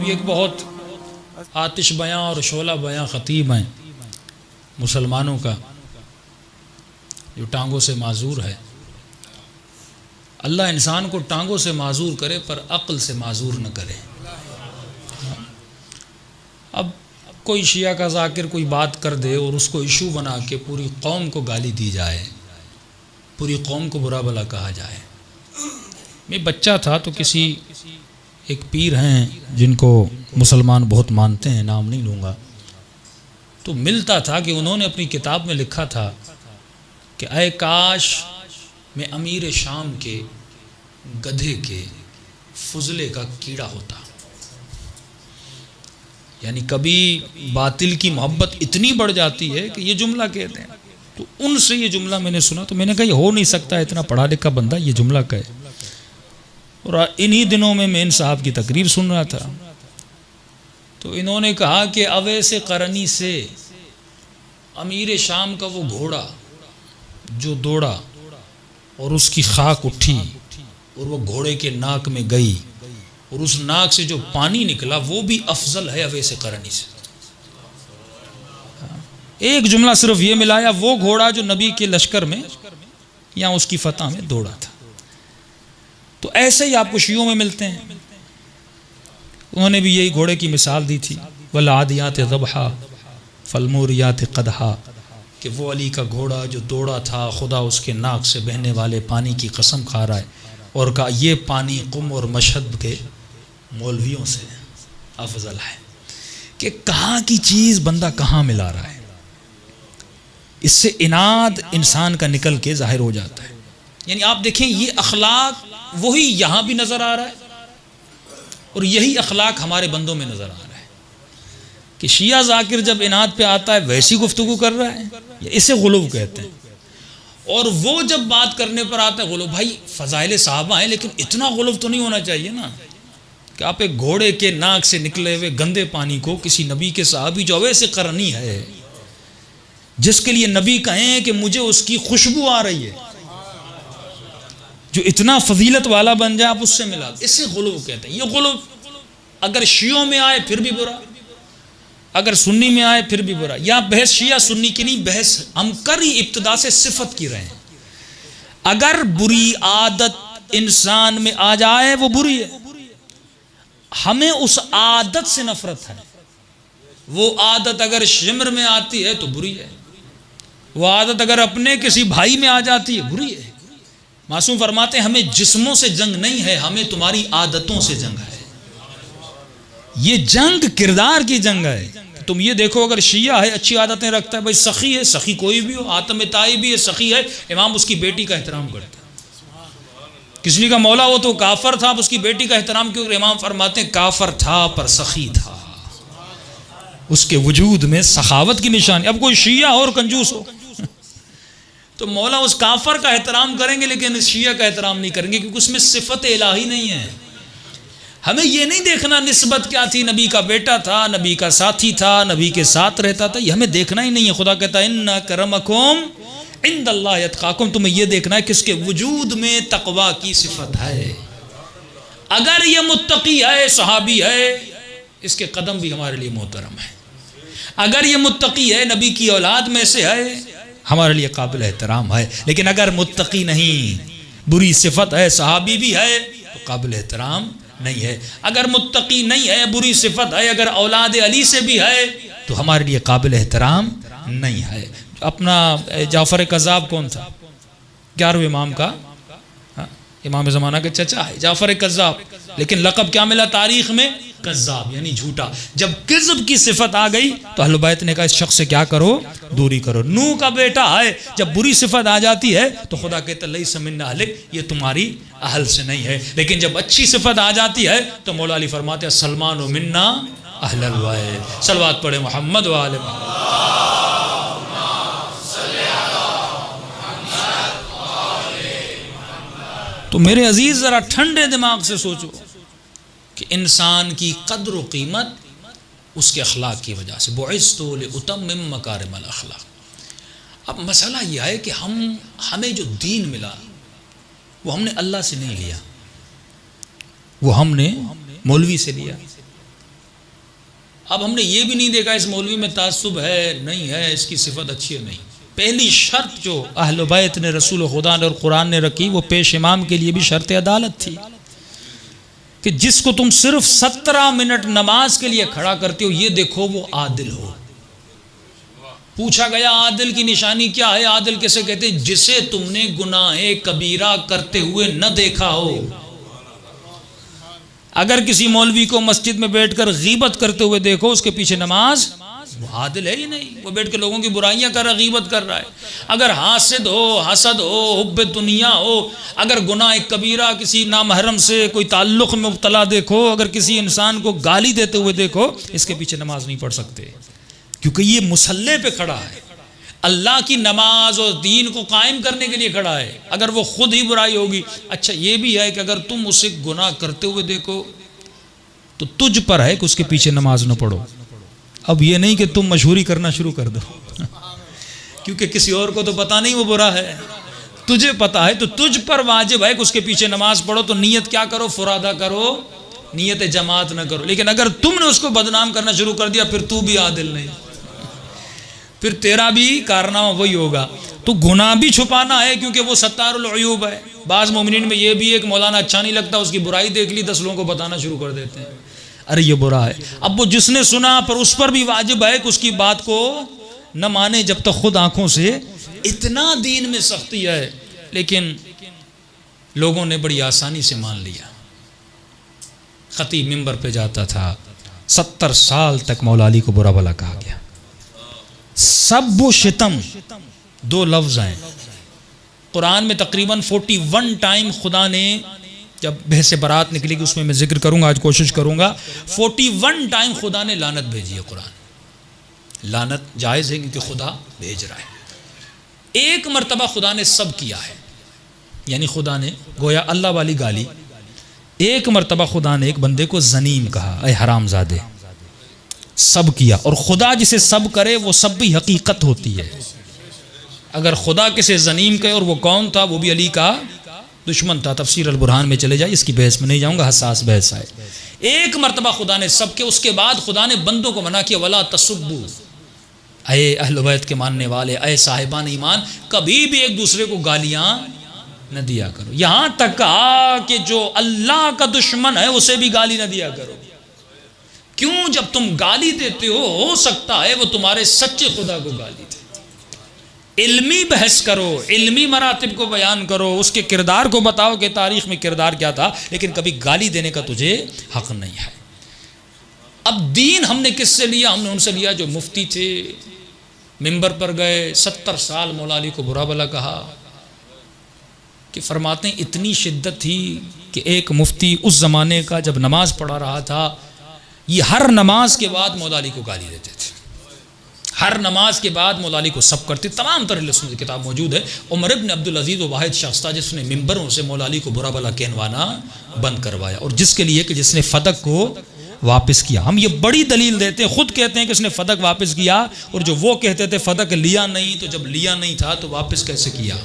साहब ये एक बहुत आतिश बयां और शोला बयां ख़तीब हैं मुसलमानों का, जो टांगों से माजूर है। अल्लाह इंसान को टांगों से माजूर करे पर अक्ल से माजूर न करे। अब कोई शिया का ज़ाकिर कोई बात कर दे और उसको इशू बना के पूरी कौम को गाली दी जाए, पूरी कौम को बुरा भला कहा जाए। मैं बच्चा था तो किसी एक पीर हैं जिनको मुसलमान बहुत मानते हैं, नाम नहीं लूँगा, तो मिलता था कि उन्होंने अपनी किताब में लिखा था कि ऐ काश मैं अमीर शाम के गधे के फुजले का कीड़ा होता। यानी कभी बातिल की मोहब्बत इतनी बढ़ जाती है कि ये जुमला कहते हैं। तो उनसे ये जुमला मैंने सुना तो मैंने कहा ये हो नहीं सकता, इतना पढ़ा लिखा बंदा ये जुमला कहे। और इन्हीं दिनों में मैं इन साहब की तकरीर सुन रहा था तो इन्होंने कहा कि अवैसे करनी से अमीर शाम का वो घोड़ा जो दौड़ा और उसकी खाक उठी और वो घोड़े के नाक में गई और उस नाक से जो पानी निकला वो भी अफजल है अवैसे करनी से। एक जुमला सिर्फ ये मिलाया, वो घोड़ा जो नबी के लश्कर में या उसकी फतह में दौड़ा था। तो ऐसे ही आपको शियों में मिलते हैं। उन्होंने भी यही घोड़े की मिसाल दी थी, वल आदियात ज़बहा फलमूरियात क़दहा, कि वो अली का घोड़ा जो दौड़ा था, खुदा उसके नाक से बहने वाले पानी की कसम खा रहा है और कहा ये पानी कुम और मशहद के मौलवियों से अफजल है। कि कहाँ की चीज़ बंदा कहाँ मिला रहा है। इससे इनाद इंसान का निकल के जाहिर हो जाता है। यानी आप देखें ये अखलाक वही यहाँ भी नज़र आ रहा है और यही अखलाक हमारे बंदों में नज़र आ रहा है कि शिया ज़ाकिर जब इनाद पे आता है वैसी गुफ्तगू कर रहा है, इसे गुलूब कहते हैं। और वो जब बात करने पर आता है गुलूब, भाई फ़ज़ाइल सहाबा हैं लेकिन इतना गुलूब तो नहीं होना चाहिए ना कि आप एक घोड़े के नाक से निकले हुए गंदे पानी को किसी नबी के सहाबी जो वैसे करनी है, जिसके लिए नबी कहें कि मुझे उसकी खुशबू आ रही है, जो इतना फजीलत वाला बन जाए, आप उससे मिला, इससे गुलूब कहते हैं। ये गुलूब अगर शियों में आए फिर भी बुरा, अगर सुन्नी में आए फिर भी बुरा। या बहस शिया सुन्नी की नहीं, बहस हम कर ही इब्तिदा से सिफत की रहे हैं। अगर बुरी आदत इंसान में आ जाए वो बुरी है, हमें उस आदत से नफरत है। वो आदत अगर शिम्र में आती है तो बुरी है, वो आदत अगर अपने किसी भाई में आ जाती है बुरी है। मासूम फरमाते हैं हमें जिस्मों से जंग नहीं है, हमें तुम्हारी आदतों से जंग है। ये जंग किरदार की जंग है। तुम ये देखो अगर शिया है अच्छी आदतें रखता है, भाई सखी है, सखी कोई भी हो, आतम ताई भी है, सखी है, इमाम उसकी बेटी का एहतराम करता है। किसी का मौला वो तो काफर था, उसकी बेटी का एहतराम क्यों? इमाम फरमाते हैं काफर था पर सखी था, उसके वजूद में सखावत की निशानी। अब कोई शिया और कंजूस हो तो मौला उस काफर का एहतराम करेंगे लेकिन इस शिया का एहतराम नहीं करेंगे, क्योंकि उसमें सिफत इलाही नहीं है। हमें ये नहीं देखना निस्बत क्या थी, नबी का बेटा था, नबी का साथी था, नबी के साथ रहता था, ये हमें देखना ही नहीं है। खुदा कहता है इन्ना करमकुम इंदल्लाहि अतकाकुम, तुम्हें ये देखना है किसके वजूद में तकवा की सिफत है। अगर ये मुत्तकी है, सहाबी है, इसके कदम भी हमारे लिए मोहतरम है। अगर ये मुत्तकी है, नबी की औलाद में से है, हमारे लिए काबिल एहतराम है। लेकिन अगर मुत्तकी नहीं, बुरी सिफत है, सहाबी भी है, तो काबिल एहतराम नहीं है। अगर मुत्तकी नहीं है, बुरी सिफत है, अगर औलाद अली से भी है, तो हमारे लिए काबिल एहतराम नहीं है। अपना जाफ़र कज़्ज़ाब कौन था? 11वें इमाम का, इमाम ज़माना के चचा है जाफ़र कज़्ज़ाब, लेकिन लक़ब क्या मिला तारीख़ में? कज़्ज़ाब, यानी झूठा। जब किज़्ब की सिफत आ गई तो अहले बैत ने कहा इस शख्स से क्या करो, दूरी करो। नूह का बेटा है, जब बुरी सिफत आ जाती है तो खुदा कहता लैसा मिन्ना अहलिक, ये तुम्हारी अहल से नहीं है। लेकिन जब अच्छी सिफत आ जाती है तो मौला अली फरमाते हैं सलमान मिन्ना अहलल बैत। सलवात पढ़े मोहम्मद व आले मोहम्मद। तो मेरे अजीज ज़रा ठंडे दिमाग से सोचो कि इंसान की कद्र व कीमत उसके अखलाक की वजह से। बुइस्तु लिउतम्मिम मकारिमल अखलाक। अब मसला यह है कि हमें जो दीन मिला वो हमने अल्लाह से नहीं लिया, वो हमने मौलवी से लिया, अब हमने ये भी नहीं देखा इस मौलवी में तासुब है नहीं है, इसकी सिफत अच्छी है नहीं। पहली शर्त जो अहले बैत ने, रसूल खुदा ने और कुरान ने रखी, वो पेश इमाम के लिए भी शर्त अदालत थी कि जिसको तुम सिर्फ 17 मिनट नमाज के लिए खड़ा करते हो, ये देखो वो आदिल हो। पूछा गया आदिल की निशानी क्या है? आदिल किसे कहते हैं? जिसे तुमने गुनाहे कबीरा करते हुए न देखा हो। अगर किसी मौलवी को मस्जिद में बैठकर गीबत करते हुए देखो, उसके पीछे नमाज, वो आदिल है ही नहीं। वो बैठ के लोगों की बुराइयां कर रहा, गीबत कर रहा है। अगर हासिद हो, हसद हो, हुब्बे दुनिया हो, अगर गुनाह कबीरा किसी नामहरम से कोई ताल्लुक में मुब्तला देखो, अगर किसी इंसान को गाली देते हुए देखो, इसके पीछे नमाज नहीं पढ़ सकते, क्योंकि ये मुसल्ले पे खड़ा है, अल्लाह की नमाज और दीन को कायम करने के लिए खड़ा है। अगर वो खुद ही बुराई होगी। अच्छा ये भी है कि अगर तुम उसे गुनाह करते हुए देखो तो तुझ पर है कि उसके पीछे नमाज न पढ़ो। अब ये नहीं कि तुम मशहूरी करना शुरू कर दो क्योंकि किसी और को तो पता नहीं वो बुरा है, तुझे पता है, तो तुझ पर वाजिब है कि उसके पीछे नमाज पढ़ो। तो नीयत क्या करो? फुरादा करो, नीयत जमात न करो। लेकिन अगर तुमने उसको बदनाम करना शुरू कर दिया, फिर तू भी आदिल नहीं, फिर तेरा भी कारनामा वही होगा। तो गुनाह भी छुपाना है, क्योंकि वो सत्तारुल अयूब है। बाज़ मोमिनीन में ये भी एक मौलाना अच्छा नहीं लगता, उसकी बुराई देख ली 10 लोगों को बताना शुरू कर देते हैं, अरे ये बुरा है। अब वो जिसने सुना पर उस पर भी वाजिब है कि उसकी बात को न माने जब तक खुद आंखों से। इतना दीन में सख्ती है, लेकिन लोगों ने बड़ी आसानी से मान लिया। खतीब मिंबर पे जाता था, 70 साल तक मौला अली को बुरा भला कहा गया। सब शितम 2 लफ्ज हैं कुरान में, तकरीबन 41 टाइम खुदा ने, जब बहस बरात निकलेगी उसमें मैं जिक्र करूंगा, आज कोशिश करूंगा। 41 टाइम खुदा ने लानत भेजी है। कुरान लानत जायज़ है क्योंकि खुदा भेज रहा है। एक मरतबा खुदा ने सब किया है, यानी खुदा ने गोया अल्लाह वाली गाली। एक मरतबा खुदा ने एक बंदे को जनीम कहा, अय हरामजादे, सब किया। और खुदा जिसे सब करे वो सब भी हकीकत होती है। अगर खुदा किसे जनीम कहे, और वो कौन था? वो भी अली का दुश्मन था। तफसीर अल बुरहान में चले जाए, इसकी बहस में नहीं जाऊंगा, हसास बहस है। एक मरतबा खुदा ने सब के, उसके बाद खुदा ने बंदों को मना किया, वला तसुब्बू, अय अहले बैत के मानने वाले, अय साहिबान ईमान, कभी भी एक दूसरे को गालियां न दिया करो। यहां तक कहा कि जो अल्लाह का दुश्मन है उसे भी गाली न दिया करो। क्यों? जब तुम गाली देते हो सकता है वो तुम्हारे सच्चे खुदा को गाली दे। इल्मी बहस करो, इल्मी मरातिब को बयान करो, उसके किरदार को बताओ कि तारीख में किरदार क्या था, लेकिन कभी गाली देने का तुझे हक नहीं है। अब दीन हमने किससे लिया? हमने उनसे लिया जो मुफ्ती थे, मिंबर पर गए, 70 साल मौला अली को बुरा भला कहा, कि फरमाते हैं इतनी शिद्दत थी कि एक मुफ्ती उस ज़माने का जब नमाज पढ़ा रहा था, ये हर नमाज के बाद मौला अली को गाली देते थे। हर नमाज के बाद मौला अली को सब करते। तमाम तरह की किताब मौजूद है। उमर इब्न अब्दुल अजीज़ वो वाहिद शख्स था जिसने मिंबरों से मौला अली को बुरा भला कहवाना बंद करवाया, और जिसके लिए कि जिसने फ़दक को वापस किया। हम ये बड़ी दलील देते हैं, खुद कहते हैं कि इसने फ़दक वापस किया, और जो वो कहते थे फ़दक लिया नहीं, तो जब लिया नहीं था तो वापस कैसे किया?